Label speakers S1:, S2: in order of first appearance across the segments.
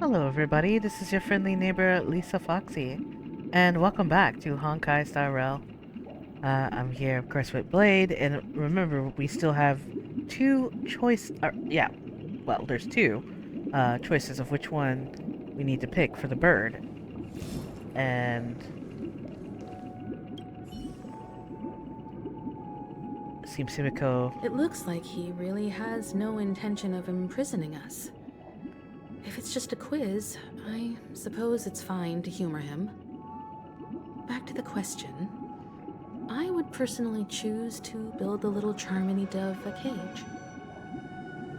S1: Hello everybody, this is your friendly neighbor Lisa Foxy, and welcome back to Honkai Star Rail. I'm here of course with Blade, and remember we still have there's two choices of which one we need to pick for the bird. And seems Himiko...
S2: It looks like he really has no intention of imprisoning us. If it's just a quiz, I suppose it's fine to humor him. Back to the question. I would personally choose to build the little Charmony dove a cage.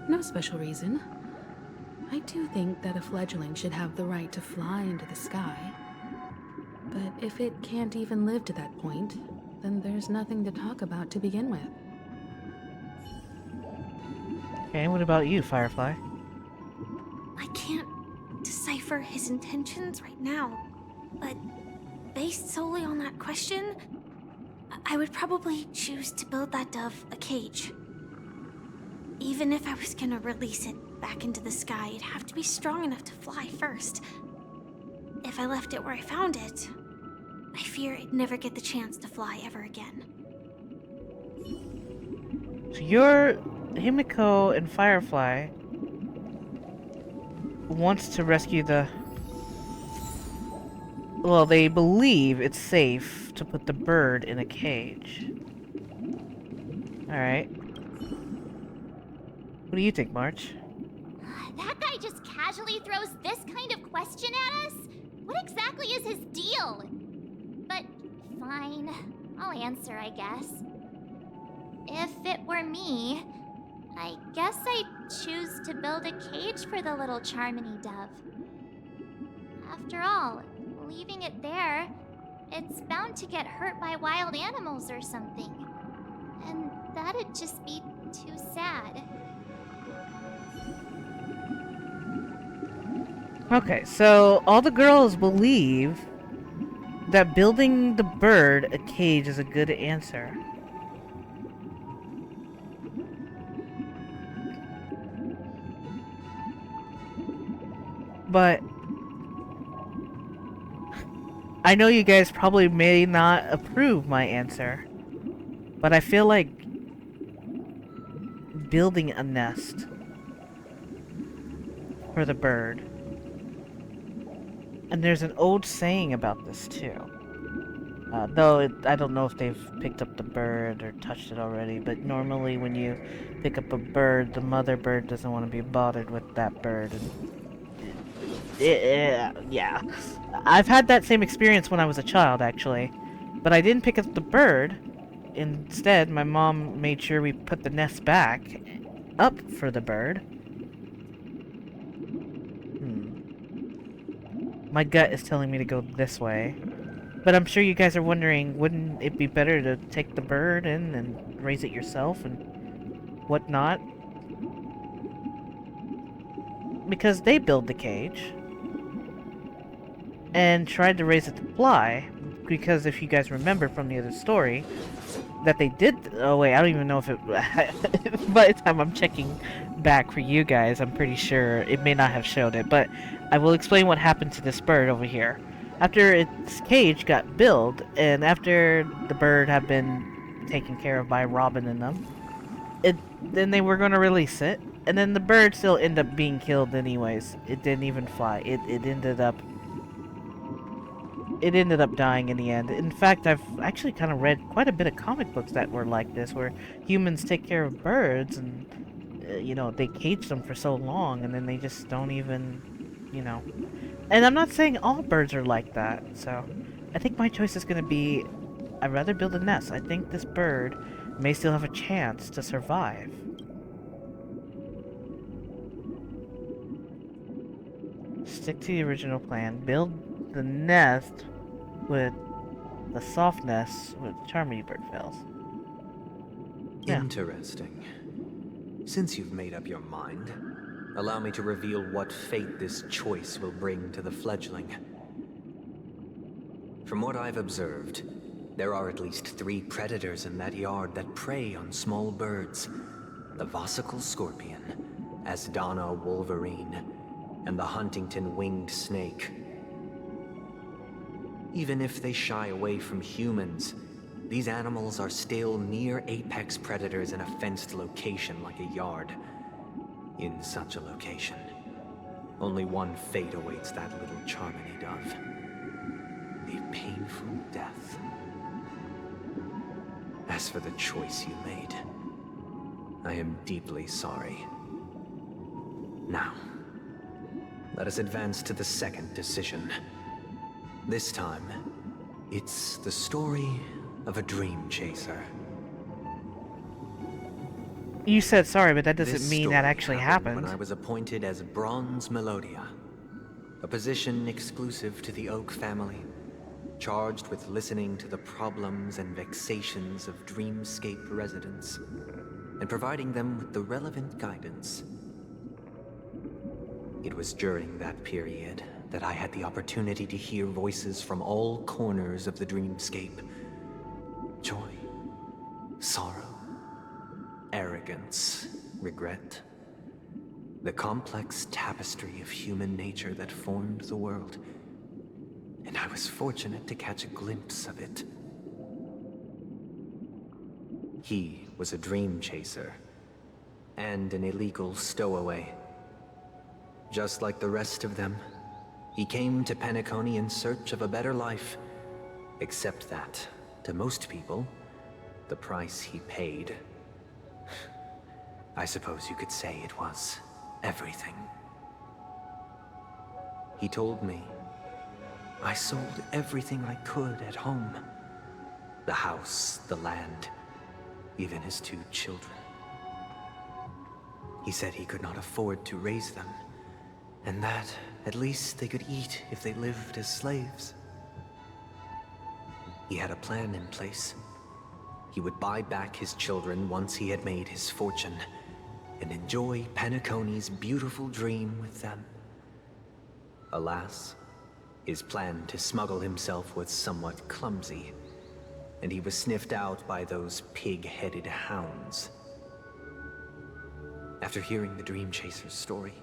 S2: No special reason. I do think that a fledgling should have the right to fly into the sky. But if it can't even live to that point, then there's nothing to talk about to begin with.
S1: Okay, what about you, Firefly?
S3: I can't decipher his intentions right now, but based solely on that question, I would probably choose to build that dove a cage. Even if I was gonna release it back into the sky, it'd have to be strong enough to fly first. If I left it where I found it, I fear it'd never get the chance to fly ever again.
S1: So you're Himiko and Firefly wants to rescue the... Well, they believe it's safe to put the bird in a cage. Alright. What do you think, March?
S4: That guy just casually throws this kind of question at us? What exactly is his deal? But fine, I'll answer, I guess. If it were me, I guess I'd choose to build a cage for the little Charmony dove. After all, leaving it there, it's bound to get hurt by wild animals or something. And that'd just be too sad.
S1: Okay, so all the girls believe that building the bird a cage is a good answer. But I know you guys probably may not approve my answer, but I feel like building a nest for the bird. And there's an old saying about this too. I don't know if they've picked up the bird or touched it already, but normally when you pick up a bird, the mother bird doesn't want to be bothered with that bird. Yeah. I've had that same experience when I was a child, actually. But I didn't pick up the bird. Instead, my mom made sure we put the nest back up for the bird. My gut is telling me to go this way. But I'm sure you guys are wondering, wouldn't it be better to take the bird in and raise it yourself and whatnot? Because they build the cage and tried to raise it to fly. Because if you guys remember from the other story, that they did... Oh wait, I don't even know if it... By the time I'm checking back for you guys, I'm pretty sure it may not have showed it. But I will explain what happened to this bird over here. After its cage got built, and after the bird had been taken care of by Robin and them, then they were going to release it. And then the bird still ended up being killed anyways. It didn't even fly. It ended up dying in the end. In fact, I've actually kind of read quite a bit of comic books that were like this, where humans take care of birds and, they cage them for so long, and then they just don't even, And I'm not saying all birds are like that, so I think my choice is going to be, I'd rather build a nest. I think this bird may still have a chance to survive. Stick to the original plan. Build the nest with the soft nest with Charmony bird fails. Yeah.
S5: Interesting. Since you've made up your mind, allow me to reveal what fate this choice will bring to the fledgling. From what I've observed, there are at least 3 predators in that yard that prey on small birds. The Vosicle Scorpion, Asdana Wolverine, and the Huntington winged snake. Even if they shy away from humans, these animals are still near apex predators in a fenced location like a yard. In such a location, only one fate awaits that little Charmony dove. A painful death. As for the choice you made, I am deeply sorry. Now, let us advance to the second decision. This time, it's the story of a dream chaser.
S1: You said sorry, but that doesn't
S5: This
S1: mean that
S5: story
S1: actually
S5: When
S1: happened.
S5: I was appointed as Bronze Melodia, a position exclusive to the Oak family, charged with listening to the problems and vexations of Dreamscape residents, and providing them with the relevant guidance. It was during that period that I had the opportunity to hear voices from all corners of the Dreamscape. Joy, sorrow, arrogance, regret. The complex tapestry of human nature that formed the world. And I was fortunate to catch a glimpse of it. He was a dream chaser, and an illegal stowaway. Just like the rest of them, he came to Penacony in search of a better life. Except that, to most people, the price he paid, I suppose you could say it was everything. He told me I sold everything I could at home. The house, the land, even his 2 children. He said he could not afford to raise them, and that at least they could eat if they lived as slaves. He had a plan in place. He would buy back his children once he had made his fortune, and enjoy Penacony's beautiful dream with them. Alas, his plan to smuggle himself was somewhat clumsy, and he was sniffed out by those pig-headed hounds. After hearing the Dream Chaser's story,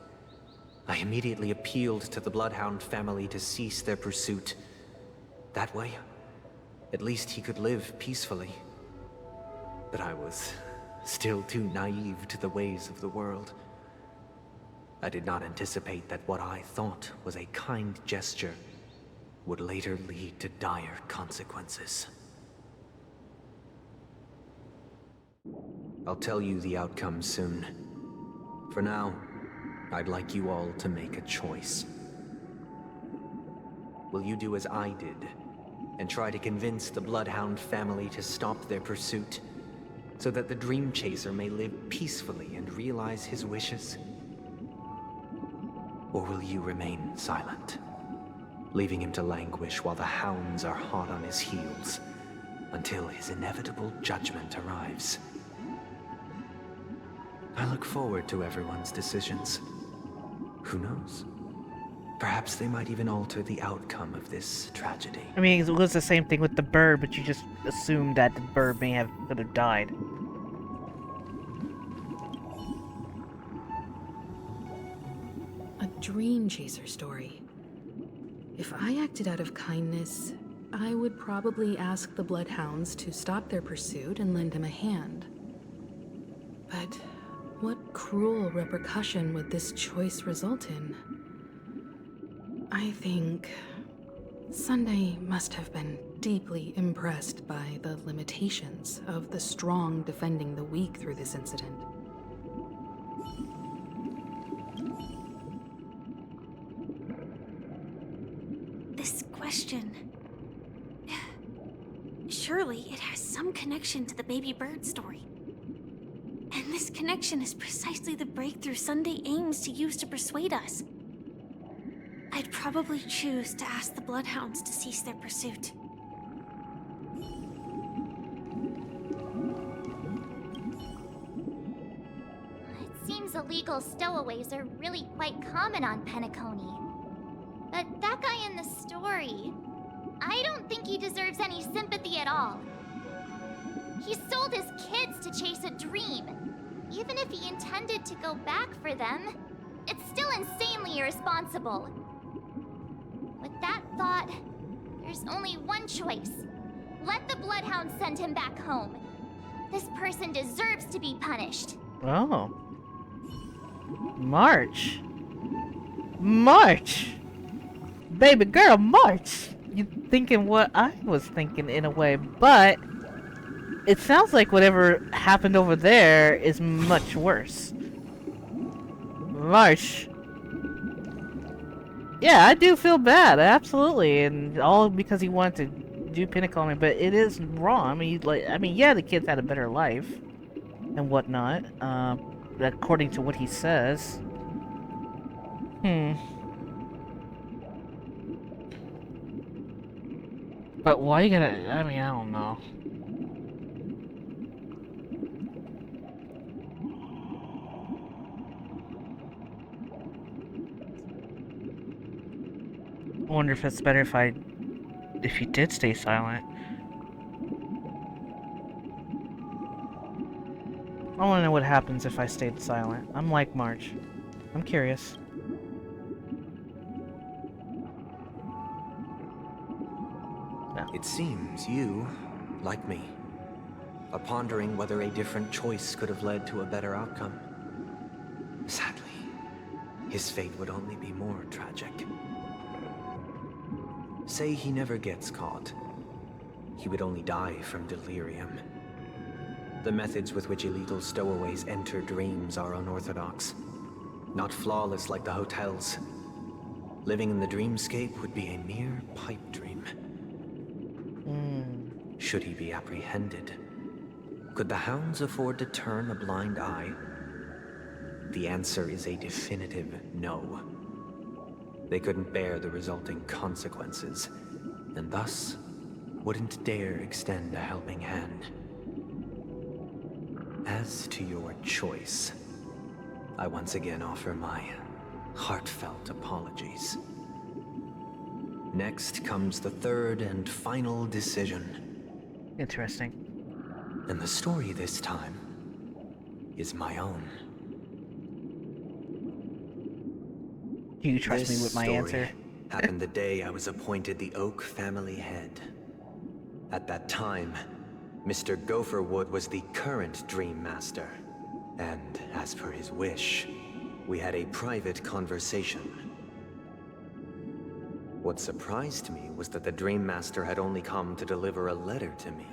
S5: I immediately appealed to the Bloodhound family to cease their pursuit. That way, at least he could live peacefully. But I was still too naive to the ways of the world. I did not anticipate that what I thought was a kind gesture would later lead to dire consequences. I'll tell you the outcome soon. For now, I'd like you all to make a choice. Will you do as I did, and try to convince the Bloodhound family to stop their pursuit, so that the Dream Chaser may live peacefully and realize his wishes? Or will you remain silent, leaving him to languish while the hounds are hot on his heels, until his inevitable judgment arrives? I look forward to everyone's decisions. Who knows? Perhaps they might even alter the outcome of this tragedy.
S1: I mean, it was the same thing with the bird, but you just assumed that the bird could have died.
S2: A dream chaser story. If I acted out of kindness, I would probably ask the Bloodhounds to stop their pursuit and lend him a hand. But what cruel repercussion would this choice result in? I think Sunday must have been deeply impressed by the limitations of the strong defending the weak through this incident.
S3: This question... Surely it has some connection to the baby bird story. And this connection is precisely the breakthrough Sunday aims to use to persuade us. I'd probably choose to ask the Bloodhounds to cease their pursuit.
S4: It seems illegal stowaways are really quite common on Penacony. But that guy in the story, I don't think he deserves any sympathy at all. He sold his kids to chase a dream. Even if he intended to go back for them, It's still insanely irresponsible. With that thought, there's only one choice. Let the Bloodhound send him back home. This person deserves to be punished.
S1: Oh. March. March! Baby girl, March! You're thinking what I was thinking in a way, but it sounds like whatever happened over there is much worse. March. Yeah, I do feel bad, absolutely, and all because he wanted to do Pinnacle on me, but it is wrong. I mean, yeah, the kids had a better life and whatnot, according to what he says. But why you gotta, I mean, I don't know. I wonder if it's better if you did stay silent. I wanna know what happens if I stayed silent. I'm like March. I'm curious.
S5: It seems you, like me, are pondering whether a different choice could have led to a better outcome. Sadly, his fate would only be more tragic. Say he never gets caught. He would only die from delirium. The methods with which illegal stowaways enter dreams are unorthodox. Not flawless like the hotels. Living in the dreamscape would be a mere pipe dream. Should he be apprehended? Could the hounds afford to turn a blind eye? The answer is a definitive no. They couldn't bear the resulting consequences, and thus wouldn't dare extend a helping hand. As to your choice, I once again offer my heartfelt apologies. Next comes the third and final decision.
S1: Interesting.
S5: And the story this time is my own.
S1: Do you trust
S5: This
S1: me with my
S5: story
S1: answer?
S5: happened the day I was appointed the Oak family head. At that time, Mr. Gopherwood was the current Dream Master. And as per his wish, we had a private conversation. What surprised me was that the Dream Master had only come to deliver a letter to me.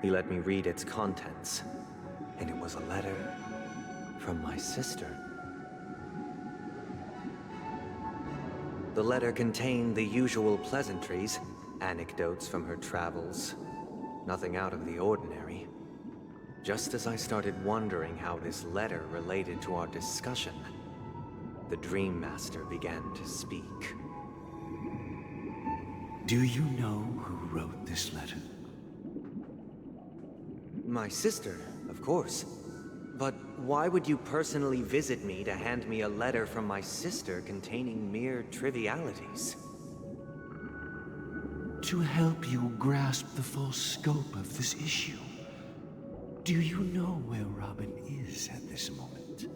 S5: He let me read its contents, and it was a letter from my sister. The letter contained the usual pleasantries, anecdotes from her travels. Nothing out of the ordinary. Just as I started wondering how this letter related to our discussion, the Dream Master began to speak.
S6: Do you know who wrote this letter?
S5: My sister, of course. But why would you personally visit me to hand me a letter from my sister containing mere trivialities?
S6: To help you grasp the full scope of this issue. Do you know where Robin is at this moment?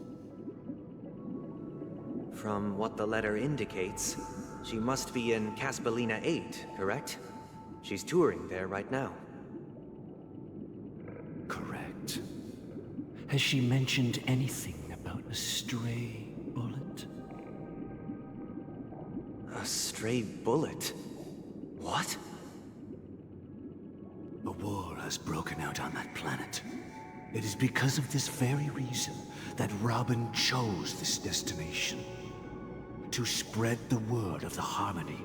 S5: From what the letter indicates, she must be in Caspelina 8, correct? She's touring there right now.
S6: Correct. Has she mentioned anything about a stray bullet?
S5: A stray bullet? What?
S6: A war has broken out on that planet. It is because of this very reason that Robin chose this destination. To spread the word of the Harmony.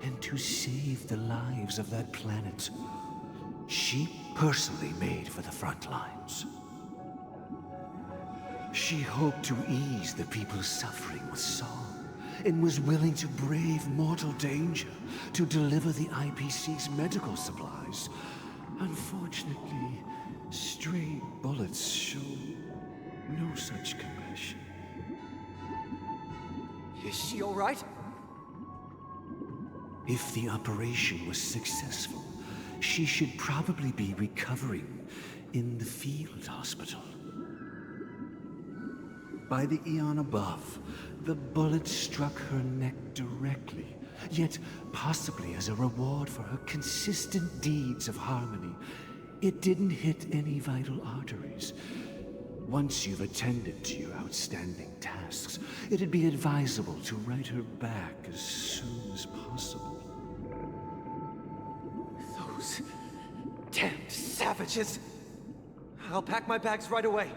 S6: And to save the lives of that planet. She personally made for the front lines. She hoped to ease the people's suffering with song, and was willing to brave mortal danger to deliver the IPC's medical supplies. Unfortunately, stray bullets show no such compassion.
S5: Is she all right?
S6: If the operation was successful, she should probably be recovering in the field hospital. by the eon above. The bullet struck her neck directly, yet possibly as a reward for her consistent deeds of harmony. It didn't hit any vital arteries. Once you've attended to your outstanding tasks, it'd be advisable to write her back as soon as possible.
S5: Those damned savages! I'll pack my bags right away.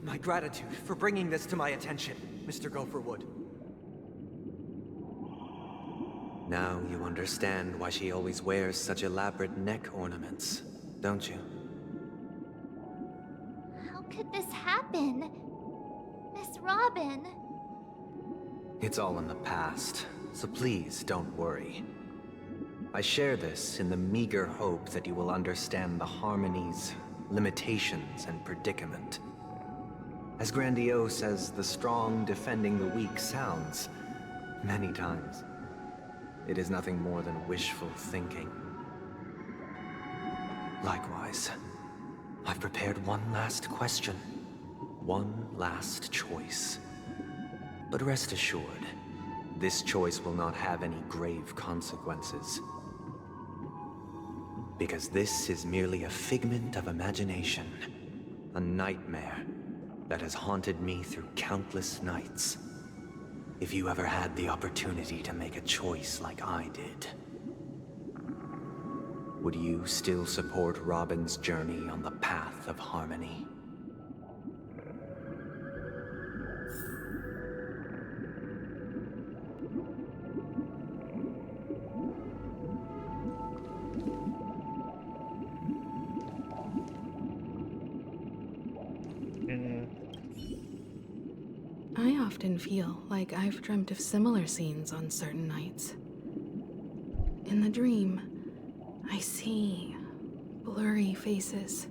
S5: My gratitude for bringing this to my attention, Mr. Gopherwood. Now you understand why she always wears such elaborate neck ornaments, don't you?
S4: How could this happen? Miss Robin.
S5: It's all in the past, so please don't worry. I share this in the meager hope that you will understand the harmony's limitations and predicament. As grandiose as the strong defending the weak sounds, many times, it is nothing more than wishful thinking. Likewise, I've prepared one last question, one last choice. But rest assured, this choice will not have any grave consequences. Because this is merely a figment of imagination, a nightmare that has haunted me through countless nights. If you ever had the opportunity to make a choice like I did, would you still support Robin's journey on the path of harmony?
S2: I often feel like I've dreamt of similar scenes on certain nights. In the dream, I see blurry faces.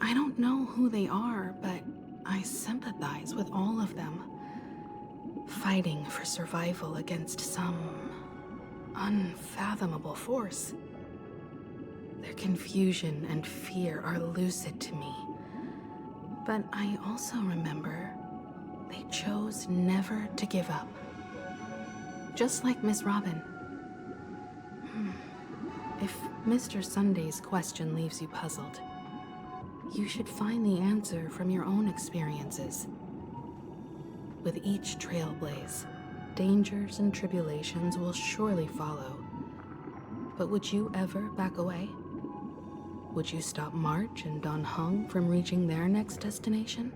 S2: I don't know who they are, but I sympathize with all of them, fighting for survival against some unfathomable force. Their confusion and fear are lucid to me, but I also remember they chose never to give up. Just like Miss Robin. If Mr. Sunday's question leaves you puzzled, you should find the answer from your own experiences. With each trailblaze, dangers and tribulations will surely follow. But would you ever back away? Would you stop March and Don Hung from reaching their next destination?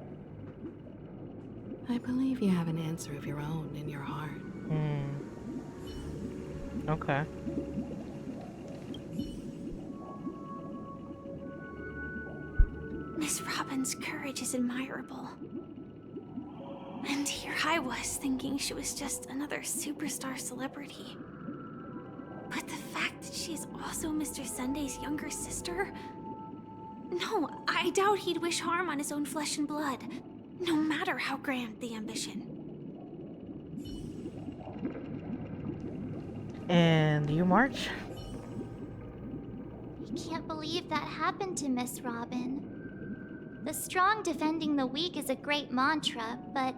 S2: I believe you have an answer of your own in your heart.
S1: Okay.
S3: Miss Robin's courage is admirable. And here I was thinking she was just another superstar celebrity. But the fact that she's also Mr. Sunday's younger sister? No, I doubt he'd wish harm on his own flesh and blood, no matter how grand the ambition.
S1: And you, March?
S4: I can't believe that happened to Miss Robin. The strong defending the weak is a great mantra, but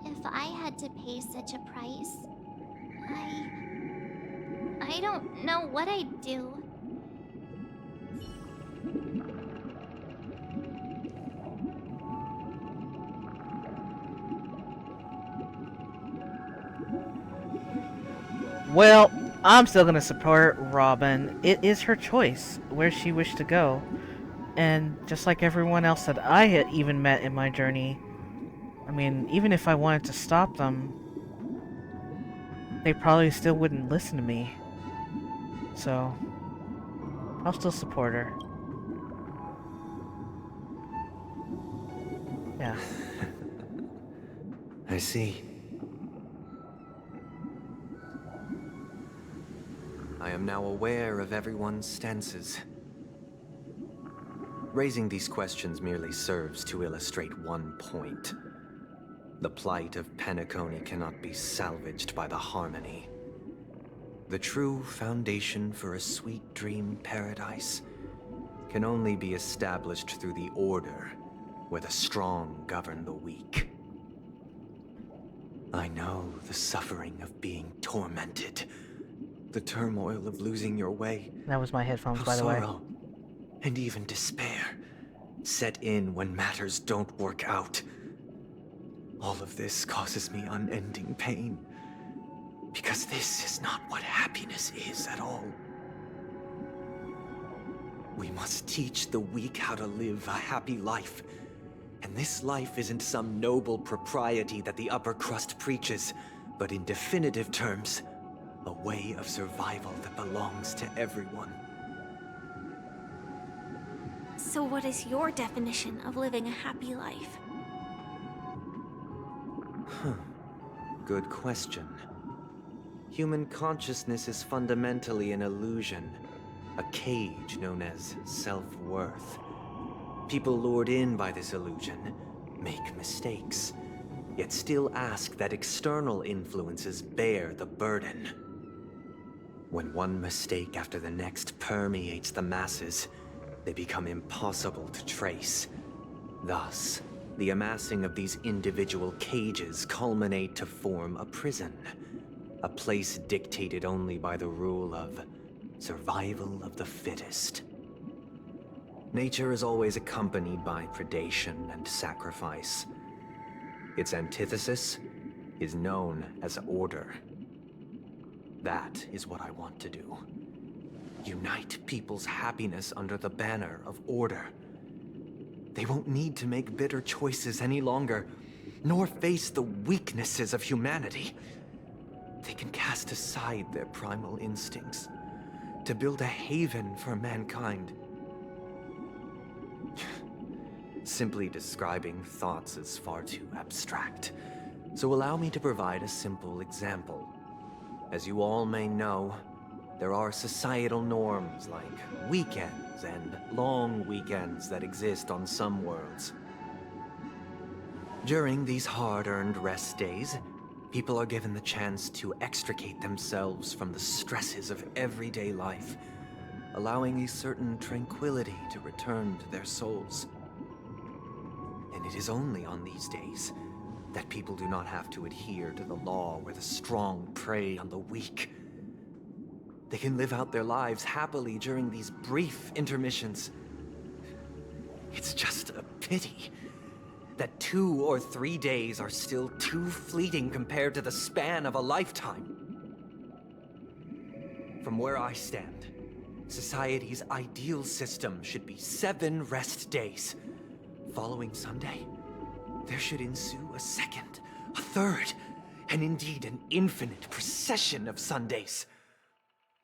S4: if I had to pay such a price, I don't know what I'd do.
S1: Well, I'm still gonna support Robin. It is her choice where she wished to go. And just like everyone else that I had even met in my journey, I mean, even if I wanted to stop them, they probably still wouldn't listen to me. So, I'll still support her. Yeah.
S5: I see. I am now aware of everyone's stances. Raising these questions merely serves to illustrate one point. The plight of Penacony cannot be salvaged by the harmony. The true foundation for a sweet dream paradise can only be established through the order where the strong govern the weak. I know the suffering of being tormented, the turmoil of losing your way,
S1: That was my headphones,
S5: how
S1: by the way.
S5: sorrow and even despair set in when matters don't work out. All of this causes me unending pain, because this is not what happiness is at all. We must teach the weak how to live a happy life. And this life isn't some noble propriety that the upper crust preaches, but in definitive terms, a way of survival that belongs to everyone.
S3: So what is your definition of living a happy life?
S5: Good question. Human consciousness is fundamentally an illusion, a cage known as self-worth. People lured in by this illusion make mistakes, yet still ask that external influences bear the burden. When one mistake after the next permeates the masses, they become impossible to trace. Thus, the amassing of these individual cages culminate to form a prison, a place dictated only by the rule of survival of the fittest. Nature is always accompanied by predation and sacrifice. Its antithesis is known as order. That is what I want to do. Unite people's happiness under the banner of order. They won't need to make bitter choices any longer, nor face the weaknesses of humanity. They can cast aside their primal instincts to build a haven for mankind. Simply describing thoughts is far too abstract, so allow me to provide a simple example. As you all may know, there are societal norms like weekends and long weekends that exist on some worlds. During these hard-earned rest days, people are given the chance to extricate themselves from the stresses of everyday life, allowing a certain tranquility to return to their souls. And it is only on these days that people do not have to adhere to the law where the strong prey on the weak. They can live out their lives happily during these brief intermissions. It's just a pity that 2 or 3 days are still too fleeting compared to the span of a lifetime. From where I stand, society's ideal system should be 7 rest days. Following Sunday, there should ensue a second, a third, and indeed an infinite procession of Sundays.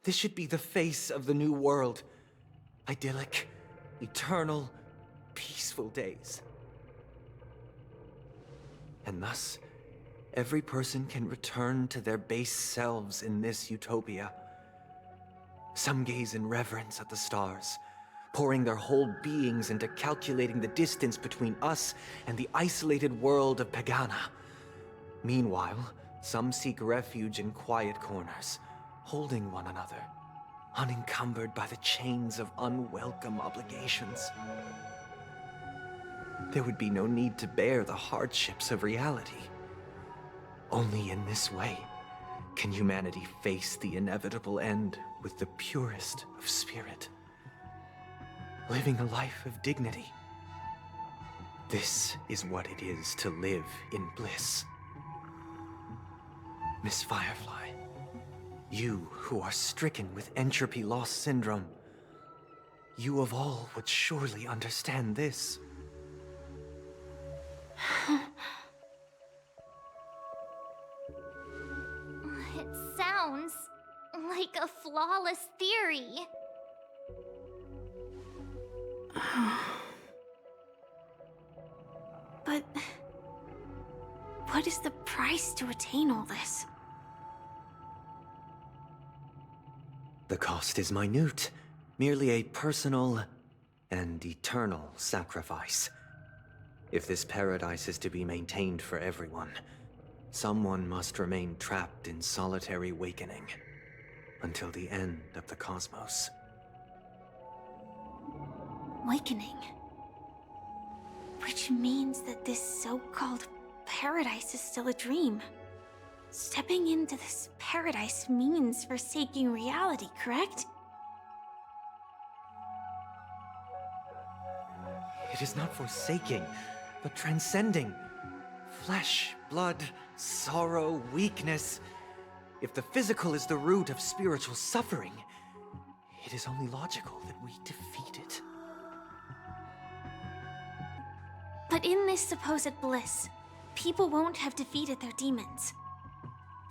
S5: This should be the face of the new world. Idyllic, eternal, peaceful days. And thus, every person can return to their base selves in this utopia. Some gaze in reverence at the stars, pouring their whole beings into calculating the distance between us and the isolated world of Pagana. Meanwhile, some seek refuge in quiet corners, holding one another, unencumbered by the chains of unwelcome obligations. There would be no need to bear the hardships of reality. Only in this way can humanity face the inevitable end with the purest of spirit, living a life of dignity. This is what it is to live in bliss. Miss Firefly, you who are stricken with entropy loss syndrome, you of all would surely understand this.
S4: It sounds like a flawless theory.
S3: But what is the price to attain all this?
S5: The cost is minute, merely a personal and eternal sacrifice. If this paradise is to be maintained for everyone, someone must remain trapped in solitary awakening until the end of the cosmos.
S3: Awakening. Which means that this so-called paradise is still a dream. Stepping into this paradise means forsaking reality, correct?
S5: It is not forsaking, but transcending. Flesh, blood, sorrow, weakness. If the physical is the root of spiritual suffering, it is only logical that we defeat it.
S3: But in this supposed bliss, people won't have defeated their demons.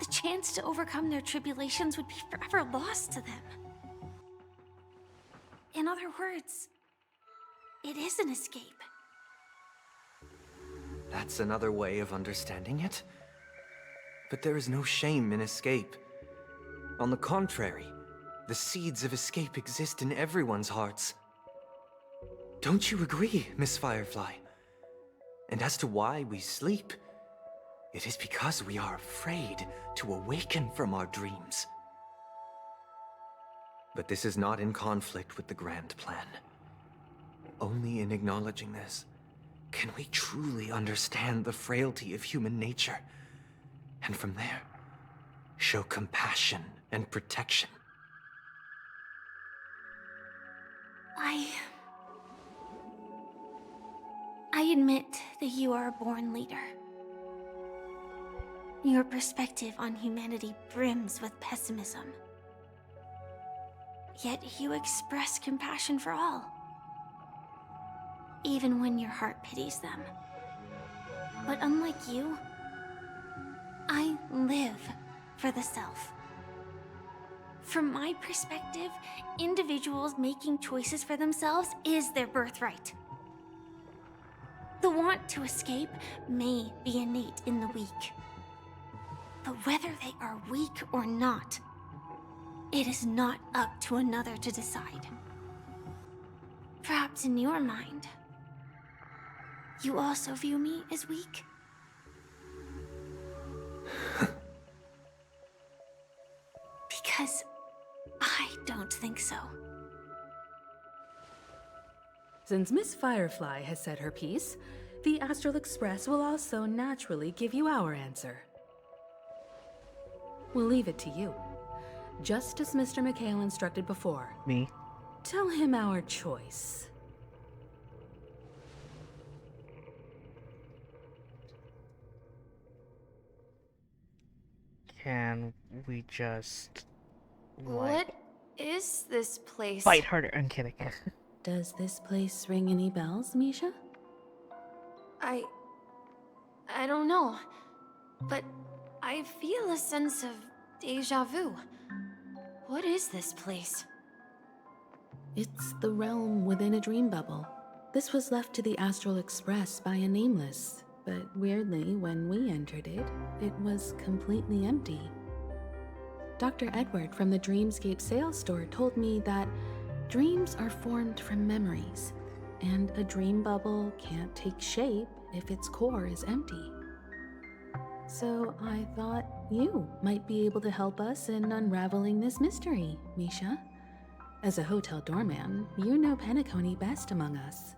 S3: The chance to overcome their tribulations would be forever lost to them. In other words, it is an escape.
S5: That's another way of understanding it. But there is no shame in escape. On the contrary, the seeds of escape exist in everyone's hearts. Don't you agree, Miss Firefly? And as to why we sleep, it is because we are afraid to awaken from our dreams. But this is not in conflict with the grand plan. Only in acknowledging this can we truly understand the frailty of human nature, and from there, show compassion and protection.
S3: I admit that you are a born leader. Your perspective on humanity brims with pessimism. Yet you express compassion for all, even when your heart pities them. But unlike you, I live for the self. From my perspective, individuals making choices for themselves is their birthright. The want to escape may be innate in the weak. But whether they are weak or not, it is not up to another to decide. Perhaps in your mind, you also view me as weak? Because I don't think so.
S2: Since Miss Firefly has said her piece, the Astral Express will also naturally give you our answer. We'll leave it to you. Just as Mr. McHale instructed before.
S1: Me.
S2: Tell him our choice.
S1: Can we just...
S7: What is this place?
S1: Fight harder. I'm kidding.
S2: Does this place ring any bells, Misha?
S7: I don't know, but I feel a sense of deja vu. What is this place?
S2: It's the realm within a dream bubble. This was left to the Astral Express by a nameless, but weirdly, when we entered it, it was completely empty. Dr. Edward from the Dreamscape sales store told me that dreams are formed from memories, and a dream bubble can't take shape if its core is empty. So I thought you might be able to help us in unraveling this mystery, Misha. As a hotel doorman, you know Penacony best among us.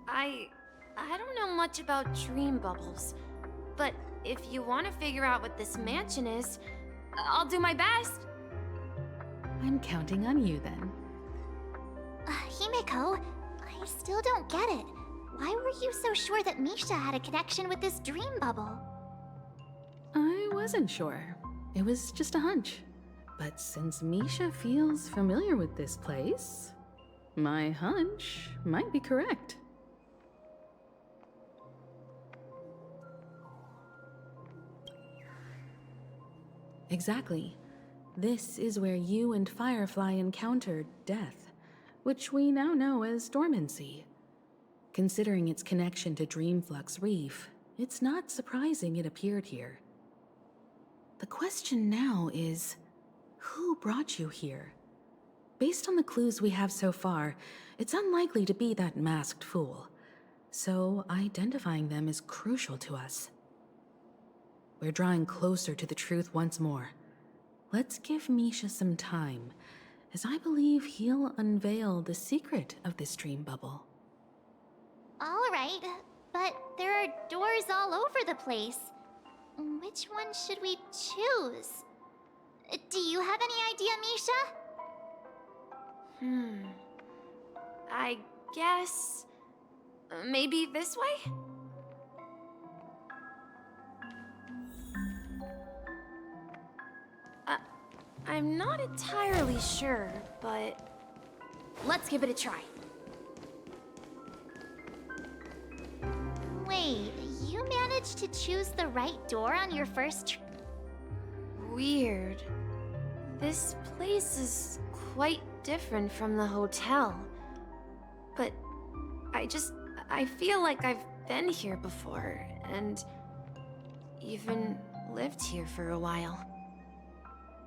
S7: I don't know much about dream bubbles, but if you want to figure out what this mansion is, I'll do my best.
S2: I'm counting on you then.
S4: Himeko, I still don't get it. Why were you so sure that Misha had a connection with this dream bubble?
S2: I wasn't sure. It was just a hunch. But since Misha feels familiar with this place, my hunch might be correct. Exactly. This is where you and Firefly encountered death, which we now know as dormancy. Considering its connection to Dreamflux Reef, it's not surprising it appeared here. The question now is, who brought you here? Based on the clues we have so far, it's unlikely to be that masked fool. So identifying them is crucial to us. We're drawing closer to the truth once more. Let's give Misha some time, as I believe he'll unveil the secret of this dream bubble.
S4: right, but there are doors all over the place. Which one should we choose? Do you have any idea, Misha?
S7: I guess... maybe this way? I'm not entirely sure, but... let's give it a try.
S4: Wait, you managed to choose the right door on your first
S7: Weird. This place is quite different from the hotel. But I feel like I've been here before, and even lived here for a while.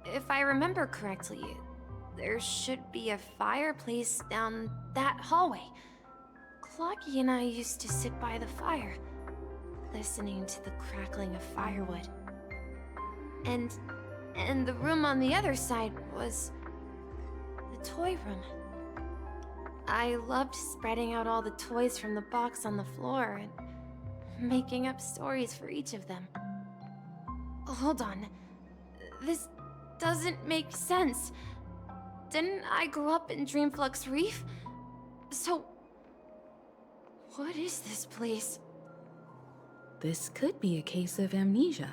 S7: If I remember correctly, there should be a fireplace down that hallway. Clocky and I used to sit by the fire, listening to the crackling of firewood. And the room on the other side was the toy room. I loved spreading out all the toys from the box on the floor and making up stories for each of them. Hold on. This doesn't make sense. Didn't I grow up in Dreamflux Reef? So, what is this place?
S2: This could be a case of amnesia.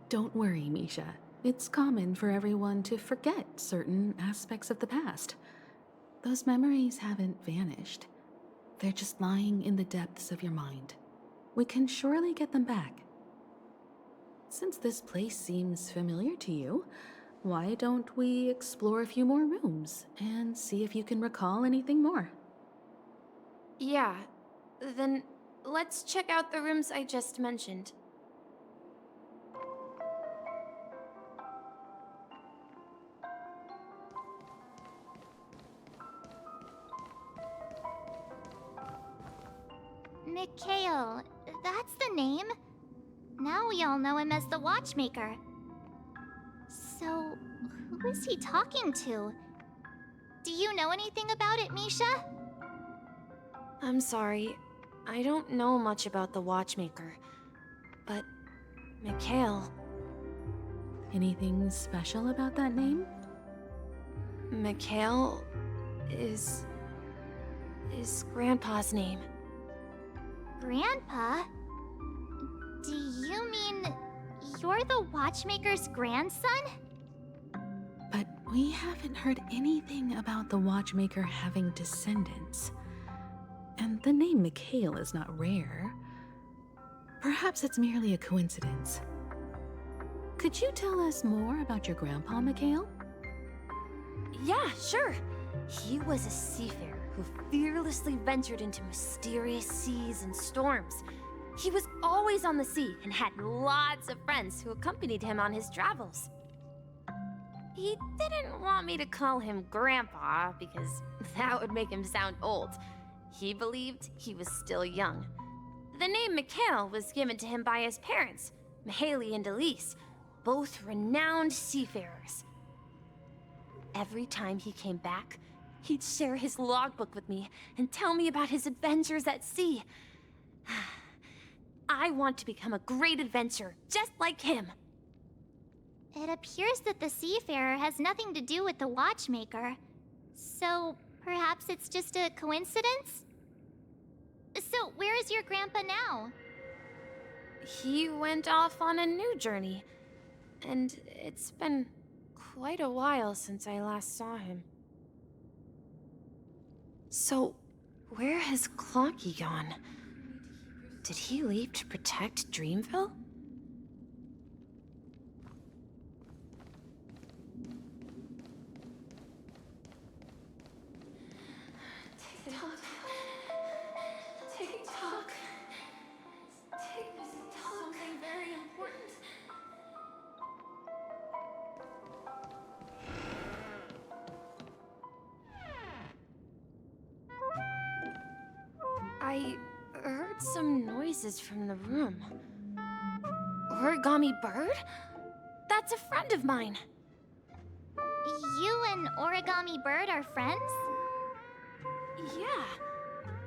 S2: Don't worry, Misha. It's common for everyone to forget certain aspects of the past. Those memories haven't vanished. They're just lying in the depths of your mind. We can surely get them back. Since this place seems familiar to you, why don't we explore a few more rooms and see if you can recall anything more?
S7: Yeah, then let's check out the rooms I just mentioned.
S4: Mikhail, that's the name. Now we all know him as the Watchmaker. So, who is he talking to? Do you know anything about it, Misha?
S7: I'm sorry, I don't know much about the Watchmaker, but Mikhail...
S2: Anything special about that name?
S7: Mikhail is Grandpa's name.
S4: Grandpa? Do you mean you're the Watchmaker's grandson?
S2: But we haven't heard anything about the Watchmaker having descendants. And the name Mikhail is not rare. Perhaps it's merely a coincidence. Could you tell us more about your grandpa, Mikhail?
S7: Yeah, sure. He was a seafarer who fearlessly ventured into mysterious seas and storms. He was always on the sea and had lots of friends who accompanied him on his travels. He didn't want me to call him Grandpa because that would make him sound old. He believed he was still young. The name Mikhail was given to him by his parents, Mihaly and Elise, both renowned seafarers. Every time he came back, he'd share his logbook with me and tell me about his adventures at sea. I want to become a great adventurer, just like him.
S4: It appears that the Seafarer has nothing to do with the Watchmaker. So, perhaps it's just a coincidence? So, where is your grandpa now?
S7: He went off on a new journey, and it's been quite a while since I last saw him. So, where has Clocky gone? Did he leave to protect Dreamville? TikTok. Something very important. I heard some noises from the room. Origami Bird? That's a friend of mine.
S4: You and Origami Bird are friends?
S7: Yeah.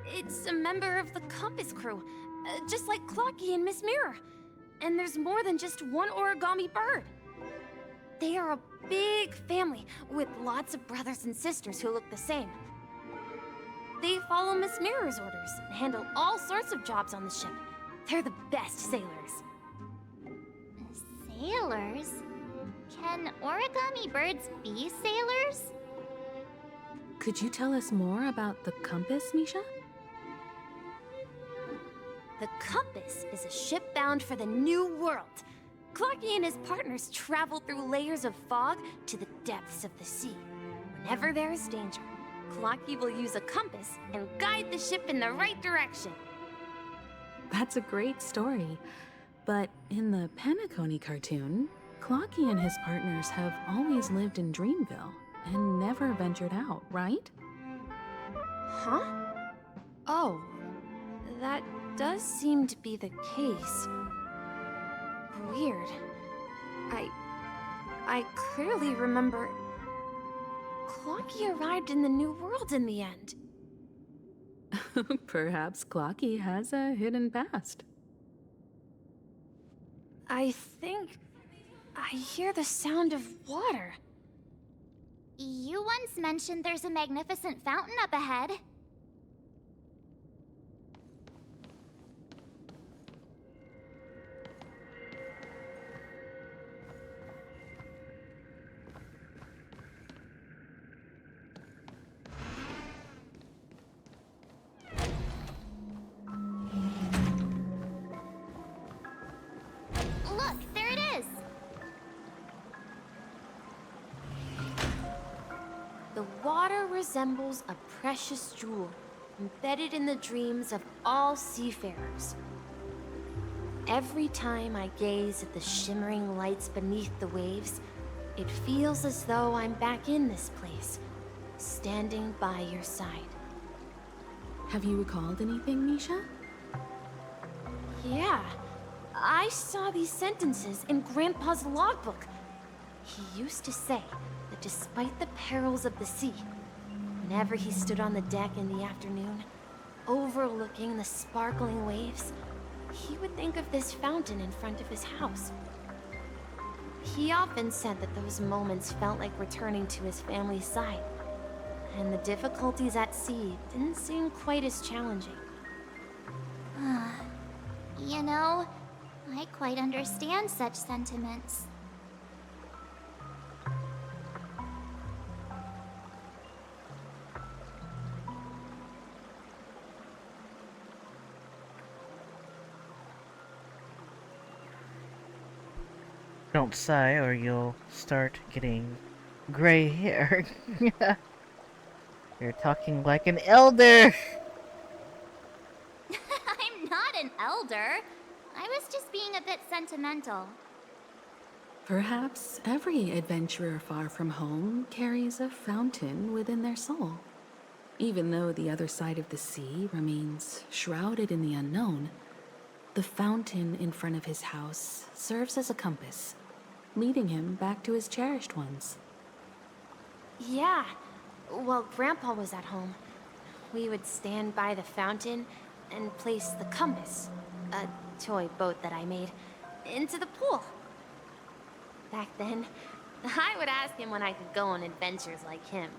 S7: It's a member of the Compass crew, just like Clocky and Miss Mirror. And there's more than just one origami bird. They are a big family with lots of brothers and sisters who look the same. They follow Miss Mirror's orders and handle all sorts of jobs on the ship. They're the best sailors.
S4: Sailors? Can origami birds be sailors?
S2: Could you tell us more about the compass, Misha?
S7: The Compass is a ship bound for the New World. Clocky and his partners travel through layers of fog to the depths of the sea. Whenever there is danger, Clocky will use a compass and guide the ship in the right direction.
S2: That's a great story. But in the Penacony cartoon, Clocky and his partners have always lived in Dreamville and never ventured out, right?
S7: Huh? Oh, that does seem to be the case. Weird. I clearly remember Clocky arrived in the New World in the end.
S2: Perhaps Clocky has a hidden past.
S7: I think I hear the sound of water.
S4: You once mentioned there's a magnificent fountain up ahead. Look, there it is!
S7: The water resembles a precious jewel, embedded in the dreams of all seafarers. Every time I gaze at the shimmering lights beneath the waves, it feels as though I'm back in this place, standing by your side.
S2: Have you recalled anything, Misha?
S7: Yeah, I saw these sentences in Grandpa's logbook. He used to say that despite the perils of the sea, whenever he stood on the deck in the afternoon, overlooking the sparkling waves, he would think of this fountain in front of his house. He often said that those moments felt like returning to his family's side, and the difficulties at sea didn't seem quite as challenging.
S4: You know, I quite understand such sentiments.
S1: Don't sigh or you'll start getting gray hair. You're talking like an elder!
S4: I'm not an elder. I was just being a bit sentimental.
S2: Perhaps every adventurer far from home carries a fountain within their soul. Even though the other side of the sea remains shrouded in the unknown, the fountain in front of his house serves as a compass, leading him back to his cherished ones.
S7: Yeah, while Grandpa was at home, we would stand by the fountain and place the compass, a toy boat that I made, into the pool. Back then, I would ask him when I could go on adventures like him,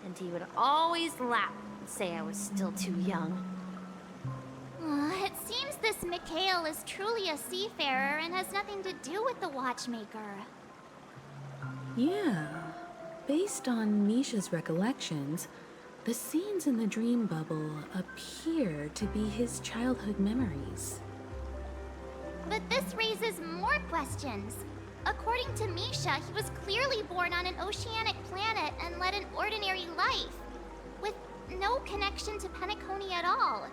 S7: and he would always laugh and say I was still too young.
S4: It seems this Mikhail is truly a seafarer and has nothing to do with the watchmaker.
S2: Yeah. Based on Misha's recollections, the scenes in the dream bubble appear to be his childhood memories.
S4: But this raises more questions. According to Misha, he was clearly born on an oceanic planet and led an ordinary life, with no connection to Penacony at all.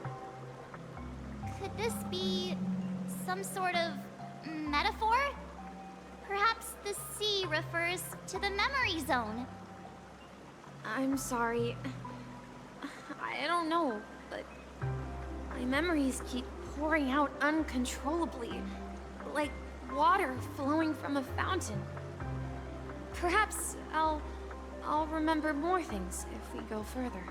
S4: Could this be some sort of metaphor? Perhaps the sea refers to the memory zone.
S7: I'm sorry. I don't know, but my memories keep pouring out uncontrollably, like water flowing from a fountain. Perhaps I'll remember more things if we go further.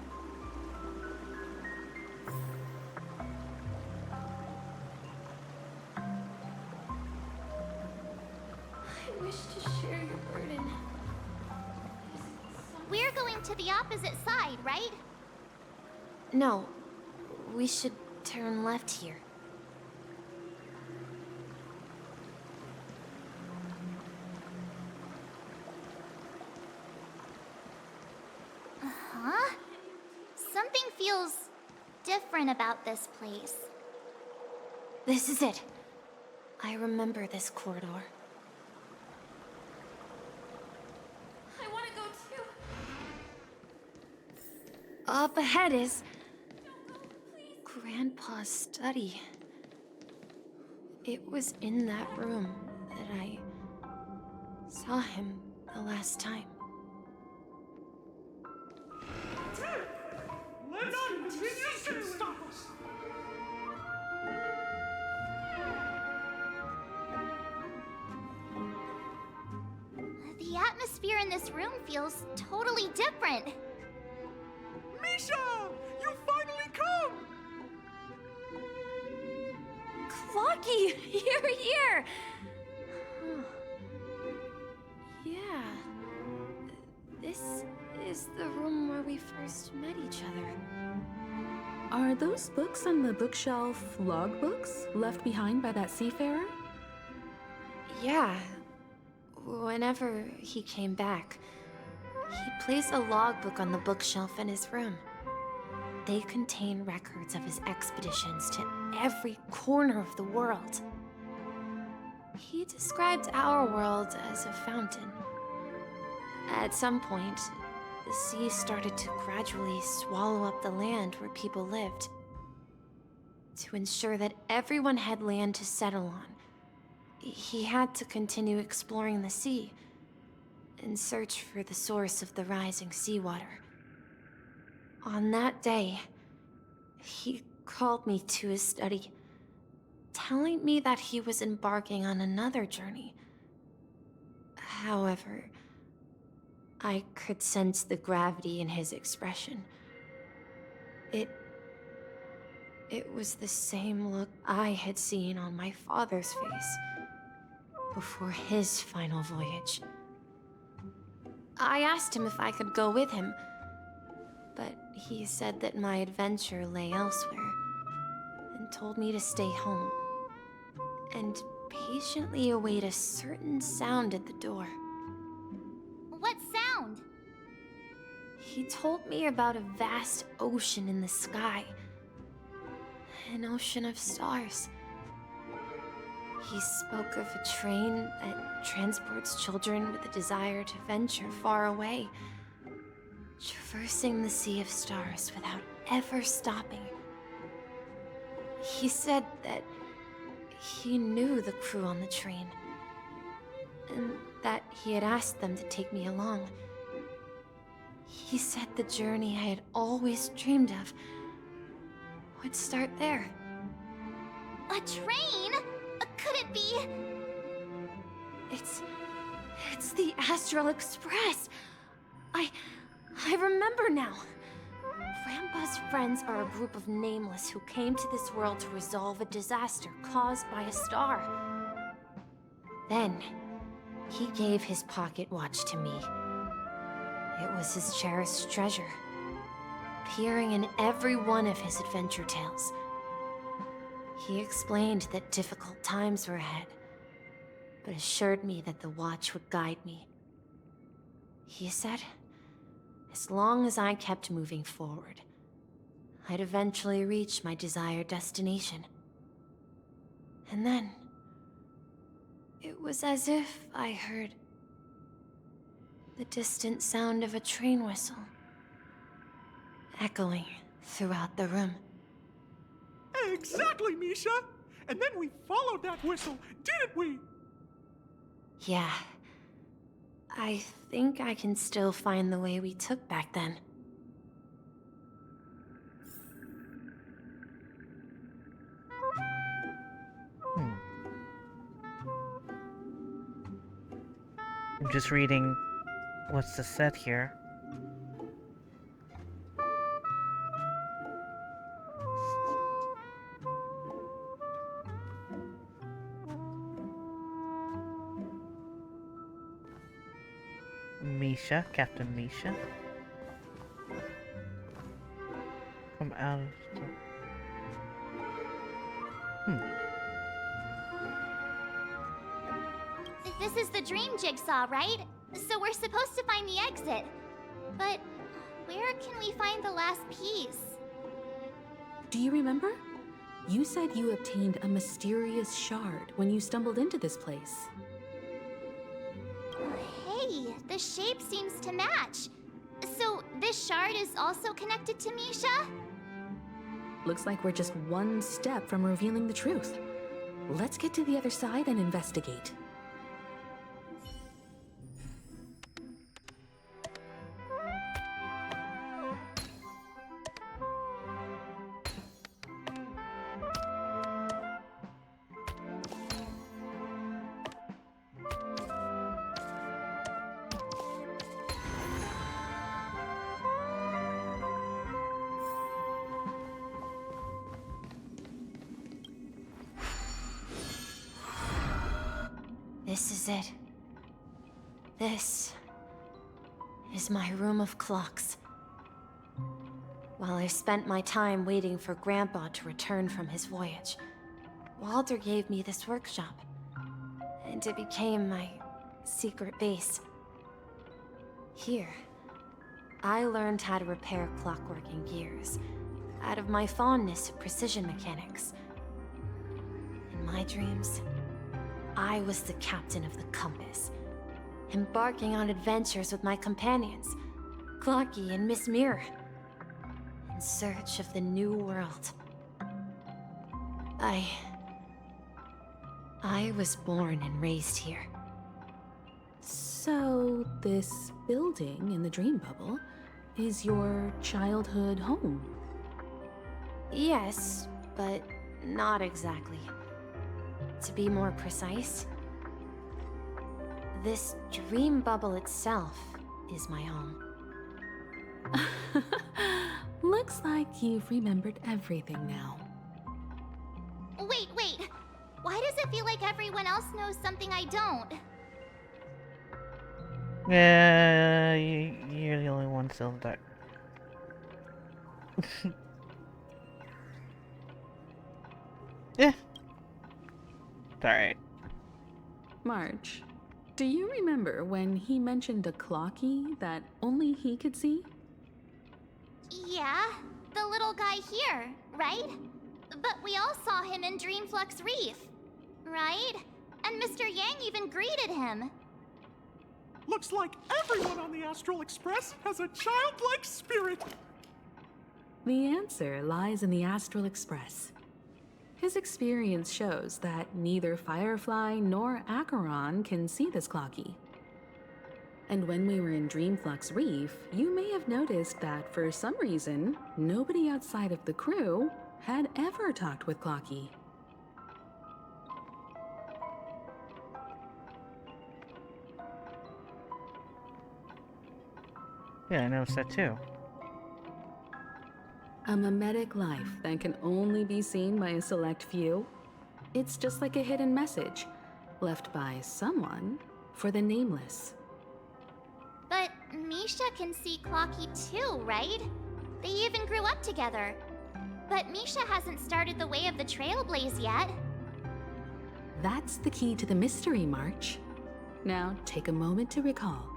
S7: wish to share your burden.
S4: We're going to the opposite side, right?
S7: No, we should turn left here.
S4: Huh? Something feels different about this place.
S7: This is it. I remember this corridor. I want to go too. Up ahead is Grandpa's study. It was in that room that I saw him the last time.
S4: The atmosphere in this room feels totally different.
S8: Misha! You finally come!
S7: Clocky, you're here! Huh. Yeah. This is the room where we first met each other.
S2: Are those books on the bookshelf logbooks left behind by that seafarer?
S7: Yeah. Whenever he came back, he placed a logbook on the bookshelf in his room. They contain records of his expeditions to every corner of the world. He described our world as a fountain. At some point, the sea started to gradually swallow up the land where people lived. To ensure that everyone had land to settle on, he had to continue exploring the sea and search for the source of the rising seawater. On that day, he called me to his study, telling me that he was embarking on another journey. However, I could sense the gravity in his expression. It was the same look I had seen on my father's face before his final voyage. I asked him if I could go with him, but he said that my adventure lay elsewhere and told me to stay home and patiently await a certain sound at the door.
S4: What sound?
S7: He told me about a vast ocean in the sky. An ocean of stars. He spoke of a train that transports children with a desire to venture far away, traversing the sea of stars without ever stopping. He said that he knew the crew on the train, and that he had asked them to take me along. He said the journey I had always dreamed of would start there.
S4: A train? Could it be?
S7: It's the Astral Express. I remember now. Grandpa's friends are a group of nameless who came to this world to resolve a disaster caused by a star. Then, he gave his pocket watch to me. It was his cherished treasure, appearing in every one of his adventure tales. He explained that difficult times were ahead, but assured me that the watch would guide me. He said, as long as I kept moving forward, I'd eventually reach my desired destination. And then, it was as if I heard the distant sound of a train whistle, echoing throughout the room.
S8: Exactly, Misha! And then we followed that whistle, didn't we?
S7: Yeah. I think I can still find the way we took back then.
S1: I'm just reading what's the set here. Misha, Captain Misha. Come out of the...
S4: This is the dream jigsaw, right? So we're supposed to find the exit. But where can we find the last piece?
S2: Do you remember? You said you obtained a mysterious shard when you stumbled into this place.
S4: Hey, the shape seems to match. So this shard is also connected to Misha?
S2: Looks like we're just one step from revealing the truth. Let's get to the other side and investigate.
S7: This is it. This is my room of clocks. While I spent my time waiting for Grandpa to return from his voyage, Walter gave me this workshop, and it became my secret base. Here, I learned how to repair clockwork and gears out of my fondness of precision mechanics. In my dreams, I was the captain of the compass, embarking on adventures with my companions, Clocky and Miss Mirror, in search of the new world. I was born and raised here.
S2: So, this building in the dream bubble is your childhood home?
S7: Yes, but not exactly. To be more precise, this dream bubble itself is my home.
S2: Looks like you've remembered everything now.
S4: Wait. Why does it feel like everyone else knows something I don't?
S1: Yeah, you're the only one still in the dark. Yeah. It's alright.
S2: March, do you remember when he mentioned a clocky that only he could see?
S4: Yeah, the little guy here, right? But we all saw him in Dreamflux Reef, right? And Mr. Yang even greeted him.
S8: Looks like everyone on the Astral Express has a childlike spirit.
S2: The answer lies in the Astral Express. His experience shows that neither Firefly nor Acheron can see this clocky. And when we were in Dreamflux Reef, you may have noticed that for some reason, nobody outside of the crew had ever talked with Clocky.
S1: Yeah, I noticed that too.
S2: A mimetic life that can only be seen by a select few? It's just like a hidden message, left by someone for the nameless.
S4: But Misha can see Clocky too, right? They even grew up together. But Misha hasn't started the way of the Trailblaze yet.
S2: That's the key to the mystery, March. Now take a moment to recall.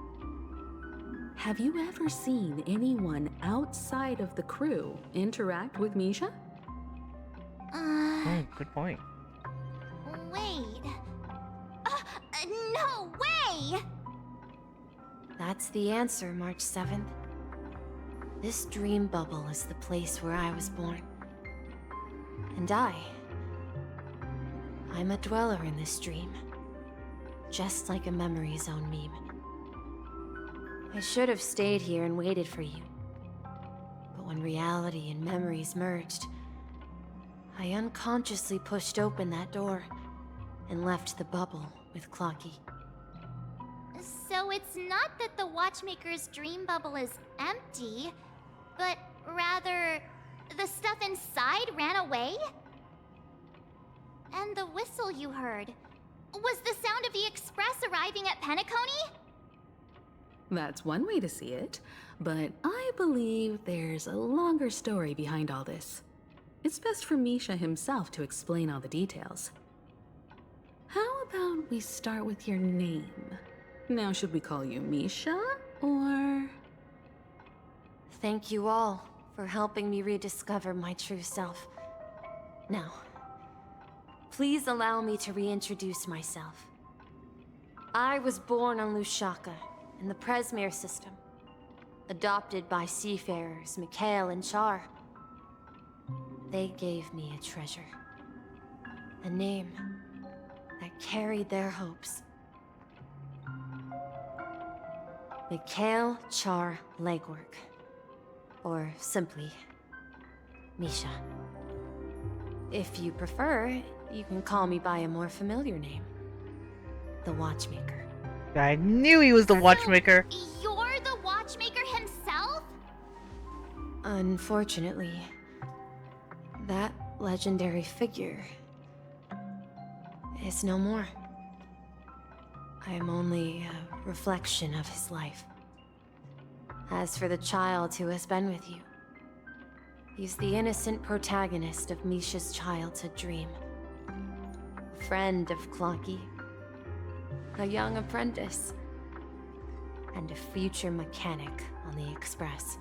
S2: Have you ever seen anyone outside of the crew interact with Misha?
S1: Oh, good point.
S4: Wait. No way!
S7: That's the answer, March 7th. This dream bubble is the place where I was born. And I'm a dweller in this dream. Just like a Memory Zone meme. I should have stayed here and waited for you. But when reality and memories merged, I unconsciously pushed open that door and left the bubble with Clocky.
S4: So it's not that the Watchmaker's dream bubble is empty, but rather the stuff inside ran away? And the whistle you heard, was the sound of the Express arriving at Penacony?
S2: That's one way to see it, but I believe there's a longer story behind all this. It's best for Misha himself to explain all the details. How about we start with your name? Now, should we call you Misha, or...
S7: Thank you all for helping me rediscover my true self. Now, please allow me to reintroduce myself. I was born on Lushaka, in the Presmere system, adopted by seafarers Mikhail and Char. They gave me a treasure, a name that carried their hopes. Mikhail Char Legwork, or simply, Misha. If you prefer, you can call me by a more familiar name, the Watchmaker.
S1: I knew he was the watchmaker.
S4: So, you're the watchmaker himself?
S7: Unfortunately, that legendary figure is no more. I am only a reflection of his life. As for the child who has been with you, he's the innocent protagonist of Misha's childhood dream. A friend of Clonky, a young apprentice, and a future mechanic on the Express.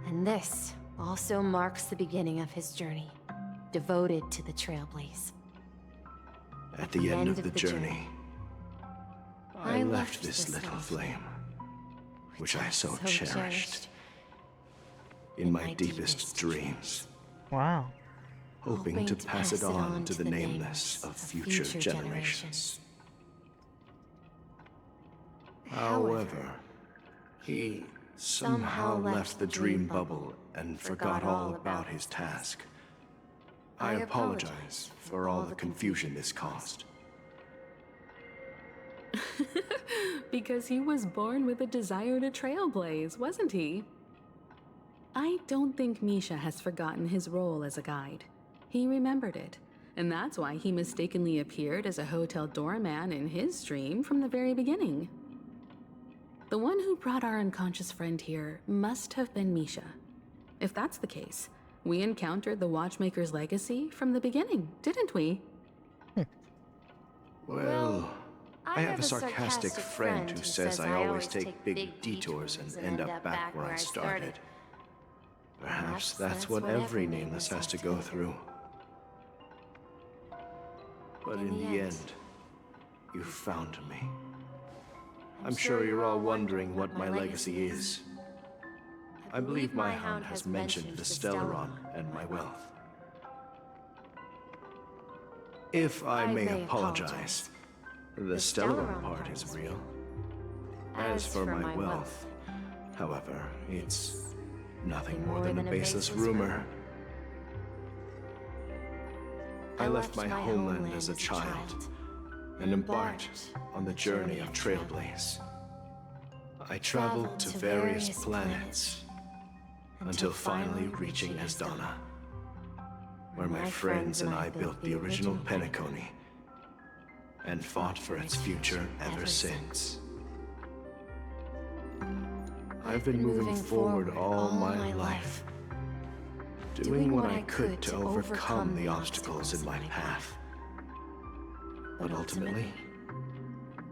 S7: And this also marks the beginning of his journey, devoted to the Trailblaze.
S6: At the end of the journey, I left this little flame, which I so cherished, in my deepest dreams,
S1: Wow.
S6: hoping to pass it on to the nameless of future generations. However, he somehow left the dream bubble and forgot all about his task. I apologize for all the confusion this caused.
S2: Because he was born with a desire to trailblaze, wasn't he? I don't think Misha has forgotten his role as a guide. He remembered it, and that's why he mistakenly appeared as a hotel doorman in his dream from the very beginning. The one who brought our unconscious friend here must have been Misha. If that's the case, we encountered the Watchmaker's legacy from the beginning, didn't we?
S6: Well, I have a sarcastic friend who says I always take big detours and end up back where I started. Perhaps that's what every nameless has to go through. But in the end, you found me. I'm sure you're all wondering what my legacy is. I believe my hound has mentioned the Stellaron and my wealth. If I may apologize, the Stellaron part is real. As for my wealth, however, it's nothing more than a baseless rumor. I left my homeland as a child and embarked on the journey of Trailblaze. I traveled to various planets until finally reaching Asdana, where my friends and I built the original Penacony and fought for its future ever since. I've been moving forward all my life, doing what I could to overcome the obstacles in my path. But ultimately,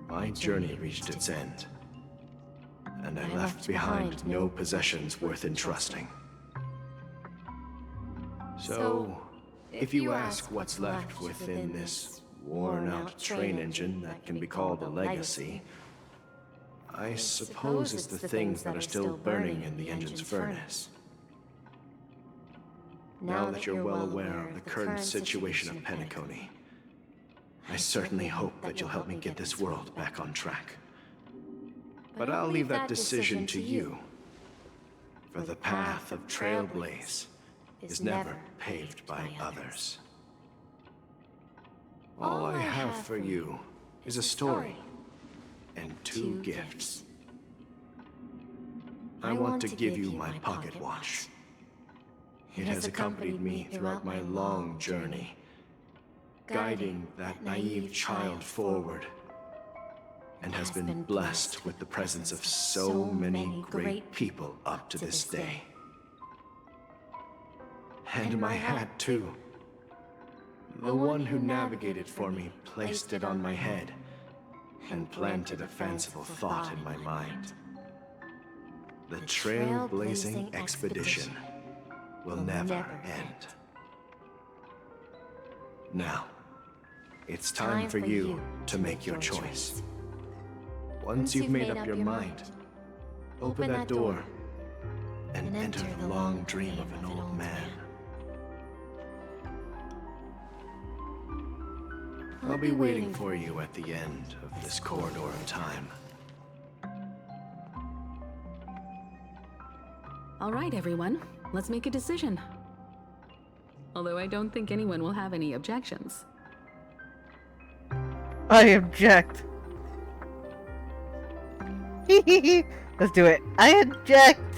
S6: my journey reached its end, and I left behind no possessions worth entrusting. So, if you ask what's left within this worn-out train engine that can be called a legacy, I suppose it's the things that are still burning in the engine's furnace. Now that you're well aware of the current situation of Penacony, I certainly hope that you'll help me get this world back on track. But I'll leave that decision to you, for the path of Trailblaze is never paved by others. All I have for you is a story and 2 gifts. I want to give you my pocket watch. It has accompanied me throughout my long journey, guiding that naive child forward. and has been blessed with the presence of so many great people up to this day. And my hat, too. The one who navigated for me placed it on my head and planted a fanciful thought in my mind. The trailblazing expedition will never end. Now, it's time for you to make your choice. Once you've made up your mind, open that door and enter the long dream of an old man. I'll be waiting for you at the end of this corridor of time.
S2: All right, everyone. Let's make a decision. Although I don't think anyone will have any objections.
S1: I object. Let's do it. I object.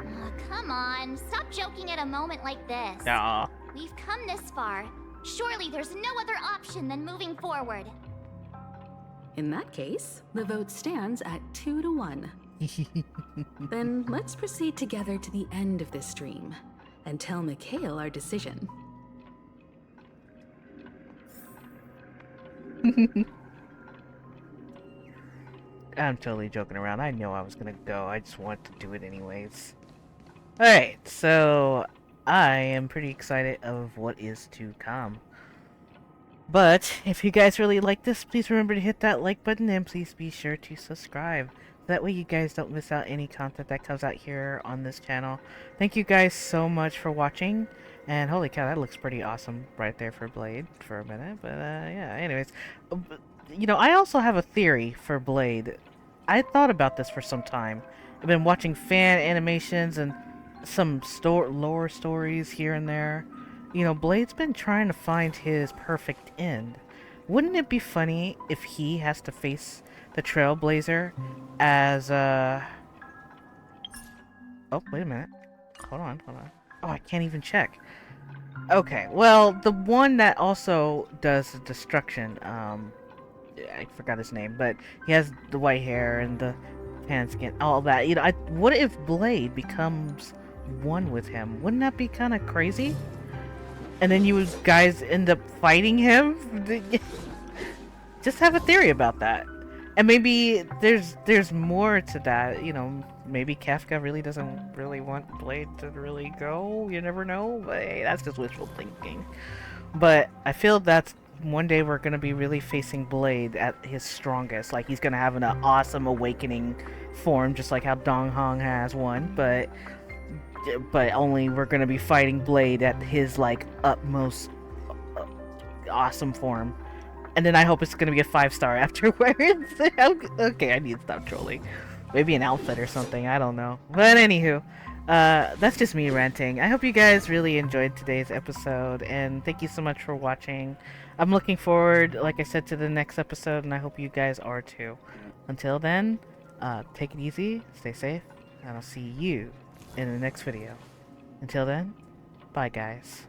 S4: Oh, come on, stop joking at a moment like this.
S1: Aw.
S4: We've come this far. Surely there's no other option than moving forward.
S2: In that case, the vote stands at 2-1. Then let's proceed together to the end of this dream and tell Mikhail our decision.
S1: I'm totally joking around. I know I was gonna go. I just want to do it anyways. Alright, so I am pretty excited of what is to come. But if you guys really like this, please remember to hit that like button and please be sure to subscribe. That way you guys don't miss out any content that comes out here on this channel. Thank you guys so much for watching. And holy cow, that looks pretty awesome right there for Blade for a minute. But yeah, anyways. You know, I also have a theory for Blade. I thought about this for some time. I've been watching fan animations and some lore stories here and there. You know, Blade's been trying to find his perfect end. Wouldn't it be funny if he has to face the Trailblazer as oh, wait a minute. Hold on. Oh, I can't even check. Okay, well, the one that also does the destruction, I forgot his name, but he has the white hair and the tan skin, all that. You know, what if Blade becomes one with him? Wouldn't that be kind of crazy? And then you guys end up fighting him? Just have a theory about that. And maybe there's more to that. You know, maybe Kafka really doesn't really want Blade to really go. You never know. But hey, that's just wishful thinking. But I feel that's one day we're going to be really facing Blade at his strongest. Like, he's going to have an awesome awakening form, just like how Dong Hong has one. But only we're going to be fighting Blade at his, like, utmost awesome form. And then I hope it's going to be a 5-star afterwards. Okay, I need to stop trolling. Maybe an outfit or something, I don't know. But anywho, that's just me ranting. I hope you guys really enjoyed today's episode, and thank you so much for watching. I'm looking forward, like I said, to the next episode, and I hope you guys are too. Until then, take it easy, stay safe, and I'll see you in the next video. Until then, bye guys.